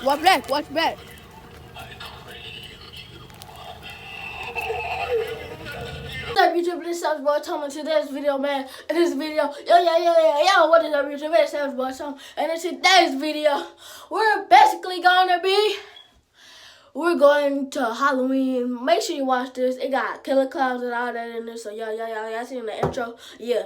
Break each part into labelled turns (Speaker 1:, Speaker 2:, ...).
Speaker 1: Watch back, watch back. What's up, YouTube? This is Savage Boy Tom, and today's video, man. In this video, yo, what is up, YouTube? It's Savage Boy Tom, and in today's video, we're basically we're going to Halloween. Make sure you watch this. It got killer clowns and all that in this. So y'all seen the intro? Yeah.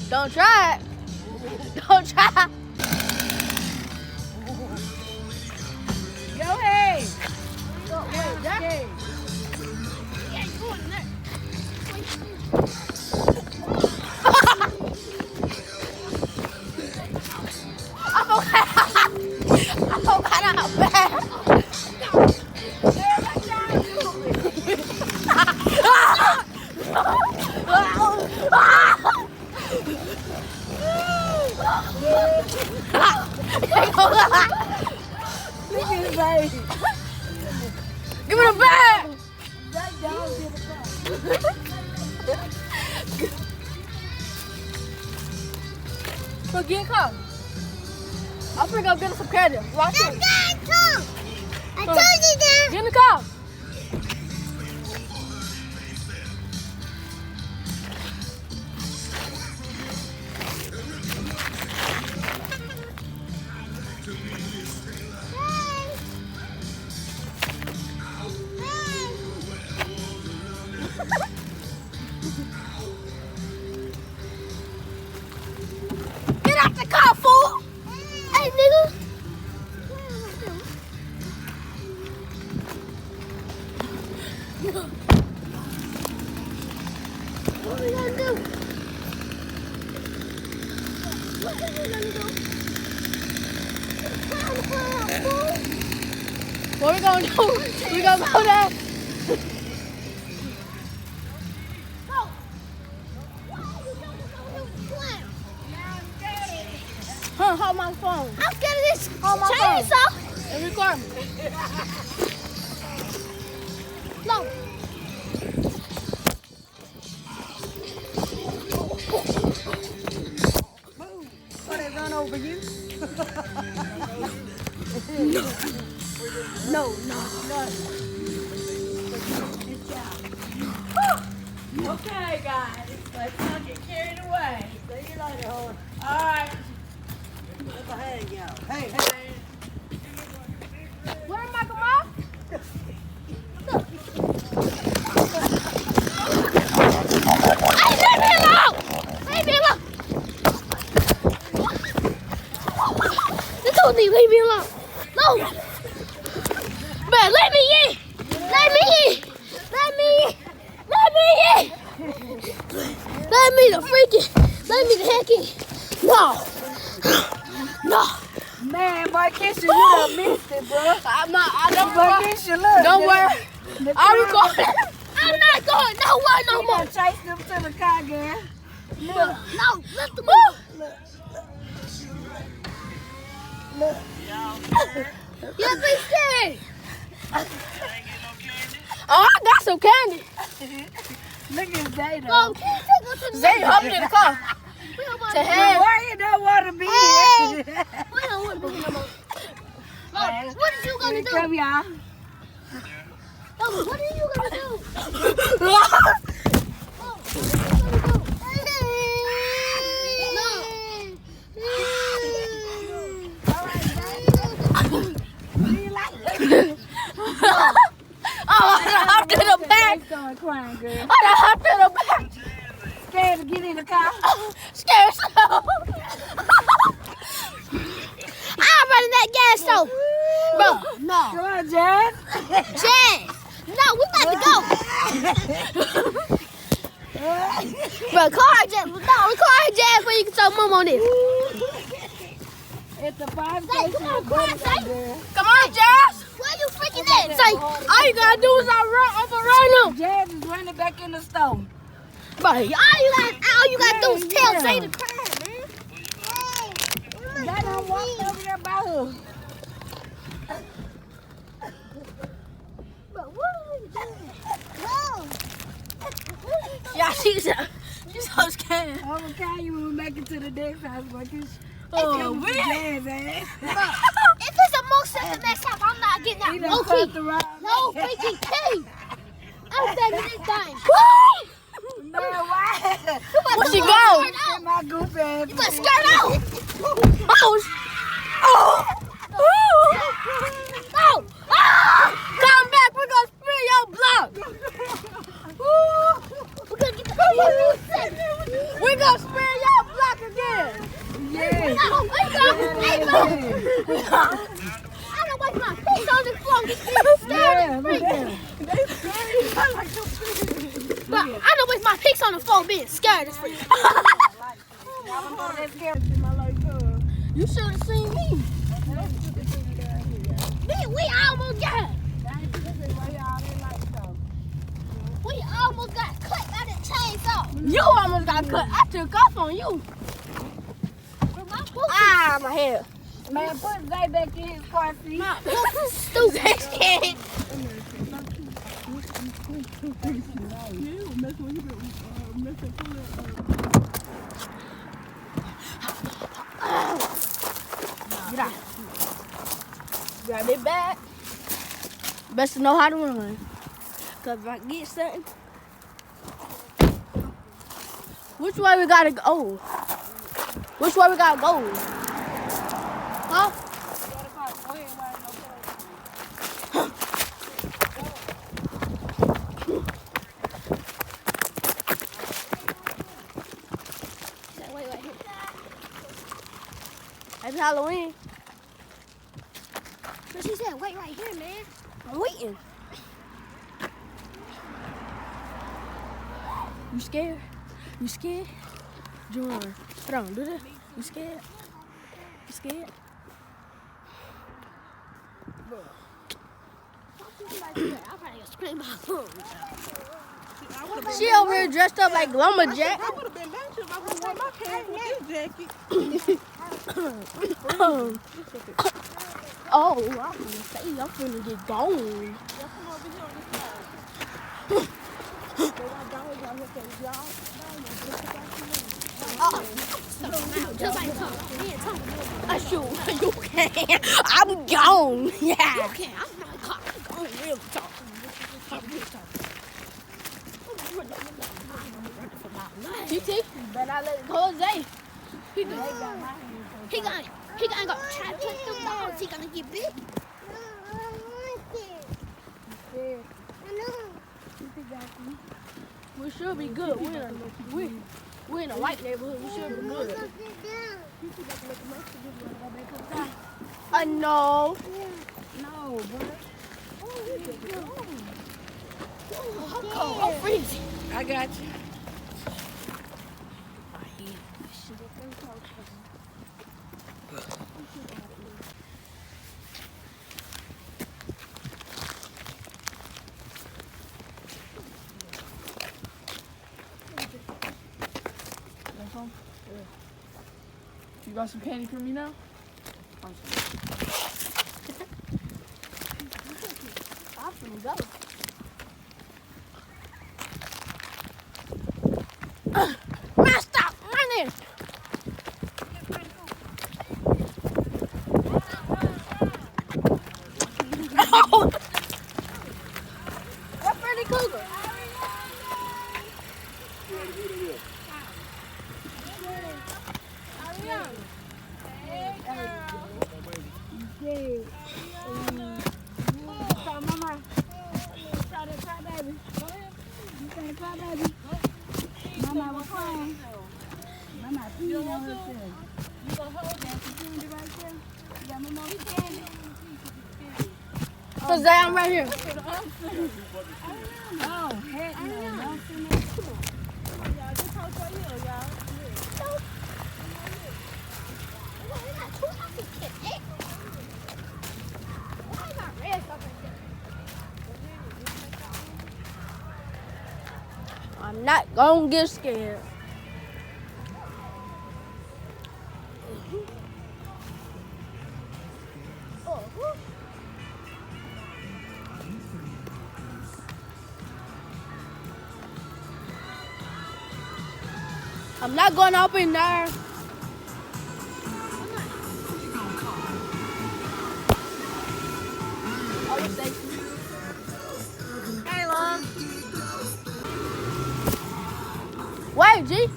Speaker 1: Don't try it. Don't try.
Speaker 2: Go ahead.
Speaker 1: Go ahead, Jack.
Speaker 2: Okay.
Speaker 1: Yeah, you going there. I forgot how bad.
Speaker 2: Look at his face.
Speaker 1: Give me the bag.
Speaker 2: That dog did a
Speaker 1: So get in the car. I think I'm getting some candy. Watch it.
Speaker 3: I told you that.
Speaker 1: Get in the car. Get out the car, fool! Hey, nigga! What are we gonna do? What are we gonna do? What we gonna do? We gonna go there. Huh, hold my phone.
Speaker 3: I'm scared of this
Speaker 1: Hold my
Speaker 3: chainsaw.
Speaker 1: And record me.
Speaker 3: No.
Speaker 2: Oh, they run over you?
Speaker 1: No.
Speaker 2: Okay, guys. Let's not get carried away. See you later, Horn. All right. Let the hand go. Hey.
Speaker 1: Where am I going?
Speaker 3: Hey, leave me alone. Leave me alone. This whole thing, leave me alone. No. Man, let me in. Let me in. Let me in. Let me in. Let me the freaking. Let me the heck in. No.
Speaker 2: Man, boy, Keisha, you done missed it, bro.
Speaker 1: I don't
Speaker 2: Boy,
Speaker 1: worry.
Speaker 2: Keisha, look.
Speaker 1: Don't worry. I'm recording.
Speaker 3: I'm not going nowhere no
Speaker 2: You
Speaker 3: more.
Speaker 2: gonna chase them to the car, girl. Look.
Speaker 3: No, let them move.
Speaker 2: Look.
Speaker 3: Yes, we scared.
Speaker 1: Oh, I got some candy.
Speaker 2: Look at Zay, though.
Speaker 3: Oh, can you take us to the
Speaker 1: Zay, hop in the car.
Speaker 3: We don't want
Speaker 1: To
Speaker 3: to
Speaker 1: hell.
Speaker 2: Why you don't want to be
Speaker 3: Hey.
Speaker 2: here?
Speaker 3: We don't want to be no more.
Speaker 2: Man.
Speaker 3: Look, what are you gonna
Speaker 2: Here
Speaker 3: do?
Speaker 2: come y'all.
Speaker 3: Look, what are you gonna do?
Speaker 1: Oh, I hopped in the back.
Speaker 2: Zay started crying, girl.
Speaker 1: I hopped in the back.
Speaker 2: Scared to get in the car.
Speaker 1: Scared so.
Speaker 3: I'm running that gas stove. Bro, no.
Speaker 2: Come on, Jan.
Speaker 3: Jazz. No, we about to go. Bro, call her Jazz. No, we call her Jazz before you can throw mom on this.
Speaker 2: It's the 5
Speaker 3: Say,
Speaker 2: station.
Speaker 3: come on, come on, say.
Speaker 1: Come on, Jazz.
Speaker 3: Where you freaking at? Say,
Speaker 1: All you gotta do is I run him.
Speaker 2: Jazz is running back in the store.
Speaker 3: Bro, all you gotta do is tell Zay to cry, man.
Speaker 2: That done walked over there by her.
Speaker 3: Bro, what are we doing?
Speaker 1: Yeah, she's so scared.
Speaker 2: I'm gonna call you when we make it to the next house, but you
Speaker 1: Oh,
Speaker 2: we
Speaker 1: man.
Speaker 2: jazz ass.
Speaker 3: If it's a most at the next time, I'm not getting
Speaker 2: He
Speaker 3: that
Speaker 2: done
Speaker 3: low
Speaker 2: cut
Speaker 3: key.
Speaker 2: the ride.
Speaker 3: No freaking key. I'm taking this thing.
Speaker 2: No, why?
Speaker 1: Where she go?
Speaker 2: Get my goofy ass.
Speaker 3: You better skirt out. No.
Speaker 1: Come back, we're gonna spill your block.
Speaker 3: We're gonna get the
Speaker 1: We're gonna spill your block again.
Speaker 2: Yeah.
Speaker 3: No, wait, no. I don't wipe my face on the floor.
Speaker 2: Yeah, look at him.
Speaker 3: But I don't waste my pics on the phone being scared as freak.
Speaker 1: You should have seen me.
Speaker 3: We almost got it. We almost got cut by the chainsaw.
Speaker 1: You almost got cut. I took off on you. Ah, my head.
Speaker 2: Man, put Zay back in his car seat.
Speaker 3: Stupid shit.
Speaker 1: Get out. Grab it back. Best to know how to run. Cause if I get something. Which way we gotta go? Which way we gotta go? Huh?
Speaker 3: Wait, here.
Speaker 1: Happy Halloween.
Speaker 3: But she said, wait right here, man.
Speaker 1: I'm waiting. You scared? You scared? Join. Hold on, do this. You scared? You scared?
Speaker 3: I'm probably gonna scream my phone.
Speaker 1: She over here dressed up like Lumberjack.
Speaker 2: I would have been back to if I would have worn my pants with this jacket.
Speaker 1: Oh, I'm gonna say I'm finna get gone.
Speaker 3: Just like Tom. Me and Tom.
Speaker 1: I shoot. You can. I'm gone. Yeah.
Speaker 3: Okay, I'm not caught.
Speaker 1: I'm real talk. I'm real talk. You see? Better not let it go, Zay.
Speaker 3: He gonna go try to touch the balls. He gonna get big.
Speaker 1: We should be good. We're in a white neighborhood. We should be good. I know.
Speaker 2: No, bro.
Speaker 1: I'm cold. I'm freezing.
Speaker 2: I got you.
Speaker 4: You got some candy for me now?
Speaker 1: I'm finna go. Man, stop running! Oh! That's Freddy Krueger.
Speaker 2: Mama. Try to cry, baby. Go ahead. You try to cry, baby. Mama was crying. Mama peeing on herself. You gonna hold that? You doing it right there? You got mama on the candy?
Speaker 1: So Zay, I'm right here.
Speaker 2: Oh, heck no. Don't send that. Come on. Y'all, just hold your heel, y'all.
Speaker 1: I'm not gonna get scared. I'm not going up in there. Oh, it's safe. Hey, Lon. Wait, G.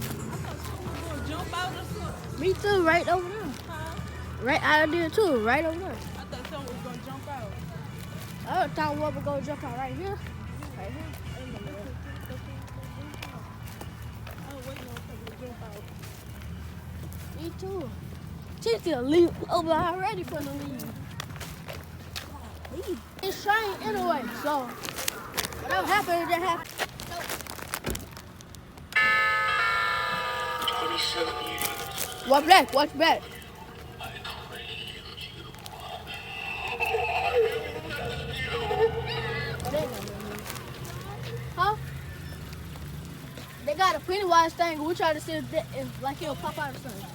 Speaker 2: Jump out or something?
Speaker 1: Me too, right over there. Right out there too, right over there.
Speaker 2: I thought someone was gonna jump out.
Speaker 1: I thought we were gonna jump out right here. Right here.
Speaker 2: I was waiting on someone to jump out.
Speaker 1: Me too. She's gonna leave over already for the leave. It's trying anyway, so whatever happens, that happens. Watch back, watch back. Huh? They got a Pennywise thing. We try to see if like he'll pop out or something.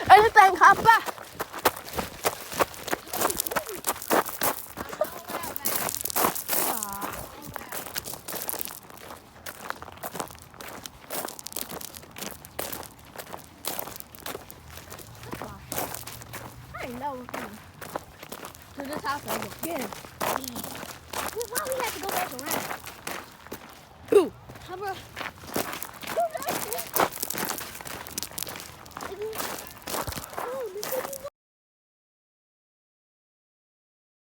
Speaker 1: Anything hop back. I ain't never been to this house ever again.